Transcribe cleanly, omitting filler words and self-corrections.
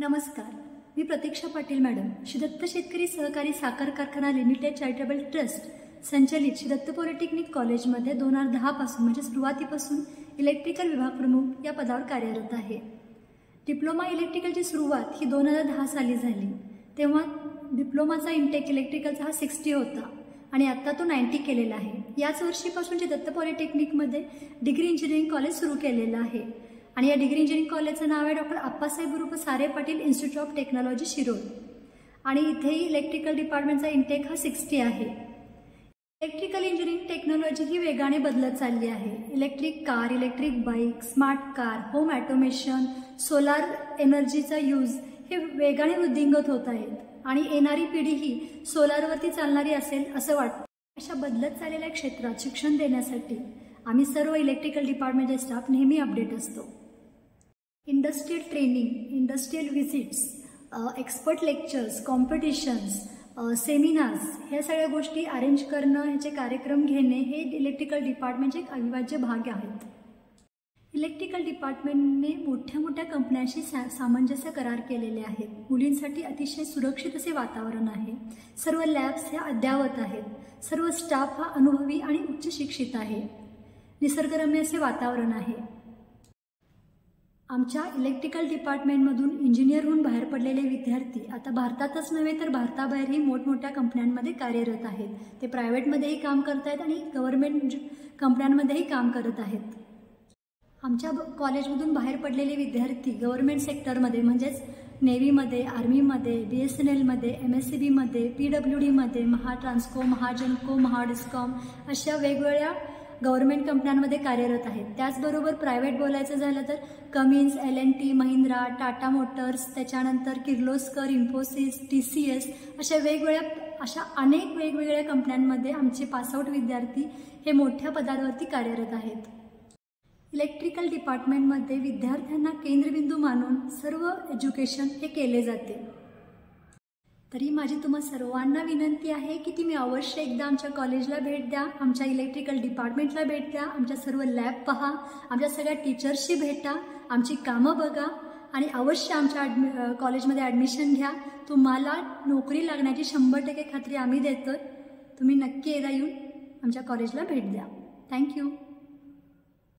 नमस्कार, मी प्रतीक्षा पाटील मॅडम, श्री दत्त शेतकरी सहकारी साखर कारखाना लिमिटेड चॅरिटेबल ट्रस्ट संचलित श्री दत्त पॉलिटेक्निक कॉलेजमध्ये 2010 पासून म्हणजे सुरुवातीपासून इलेक्ट्रिकल विभाग प्रमुख या पदावर कार्यरत आहे। डिप्लोमा इलेक्ट्रिकलची सुरुवात ही 2010 साली झाली। तेव्हा डिप्लोमाचा इंटेक इलेक्ट्रिकलचा हा 60 होता आणि आता तो 90 केलेला आहे। याच वर्षीपासून श्री दत्त पॉलिटेक्निकमध्ये डिग्री इंजिनिअरिंग कॉलेज सुरू केलेलं आहे आणि या डिग्री इंजिनिअरिंग कॉलेजचं नाव आहे डॉक्टर आप्पासाहेब उर्फ सारे Patil institute of technology Shirol आणि इथेही इलेक्ट्रिकल डिपार्टमेंटचा इंटेक हा 60 आहे। इलेक्ट्रिकल इंजिनिअरिंग टेक्नॉलॉजी ही वेगाने बदलत चालली आहे। Electric car, electric bike, smart car, home automation, solar एनर्जीचा यूज हे वेगाने वृद्धिंगत होत आहेत आणि येणारी पिढी ही सोलारवरती चालणारी असेल असं वाटतं। अशा बदलत चाललेल्या क्षेत्रात शिक्षण देण्यासाठी आम्ही सर्व इलेक्ट्रिकल डिपार्टमेंटचे स्टाफ नेहमी अपडेट असतो। Industrial training, industrial visits, expert lectures, competitions, seminars ह्या सगळ्या गोष्टी अरेंज करणं, ह्याचे कार्यक्रम घेणे हे इलेक्ट्रिकल डिपार्टमेंटचे एक अविभाज्य भाग आहेत। इलेक्ट्रिकल डिपार्टमेंटने मोठ्या कंपन्यांशी सामंजस्य करार केलेले आहेत। मुलींसाठी अतिशय सुरक्षित असे वातावरण आहे। सर्व लॅब्स ह्या अद्ययावत आहेत। सर्व स्टाफ हा अनुभवी आणि उच्च शिक्षित आहे। निसर्गरम्य असे वातावरण आहे। आमच्या इलेक्ट्रिकल डिपार्टमेंटमधून इंजिनियर होऊन बाहेर पडलेले विद्यार्थी आता भारतातच नव्हे तर भारताबाहेरही मोठमोठ्या कंपन्यांमध्ये कार्यरत आहेत। ते प्रायव्हेटमध्येही काम करत आहेत आणि गव्हर्नमेंट कंपन्यांमध्येही काम करत आहेत। आमच्या कॉलेजमधून बाहेर पडलेले विद्यार्थी गव्हर्नमेंट सेक्टरमध्ये म्हणजेच नेव्हीमध्ये, आर्मीमध्ये, BSNLमध्ये, MSCBमध्ये, PWDमध्ये, महाट्रान्सको, महाजनको, महाडिस्कॉम अशा वेगवेगळ्या गव्हर्नमेंट कंपन्यांमध्ये कार्यरत आहेत। त्याचबरोबर प्रायव्हेट बोलायचं झालं तर Cummins, L&T, Mahindra, Tata Motors, त्याच्यानंतर किर्लोस्कर, इन्फोसिस, TCS अशा अनेक वेगवेगळ्या कंपन्यांमध्ये आमचे पासआउट विद्यार्थी हे मोठ्या पदांवरती कार्यरत आहेत। इलेक्ट्रिकल डिपार्टमेंटमध्ये विद्यार्थ्यांना केंद्रबिंदू मानून सर्व एज्युकेशन हे केले जाते। तरी माझी तुम्हा सर्वांना विनंती आहे की तुम्ही अवश्य एकदा आमच्या कॉलेजला भेट द्या, आमच्या इलेक्ट्रिकल डिपार्टमेंटला भेट द्या, आमच्या सर्व लॅब पहा, आमच्या सगळ्या टीचर्सशी भेटा, आमची कामं बघा आणि अवश्य आमच्या कॉलेजमध्ये ॲडमिशन घ्या। तुम्हाला नोकरी लागण्याची 100% खात्री आम्ही देतो। तुम्ही नक्की एकदा येऊन आमच्या कॉलेजला भेट द्या। थँक्यू।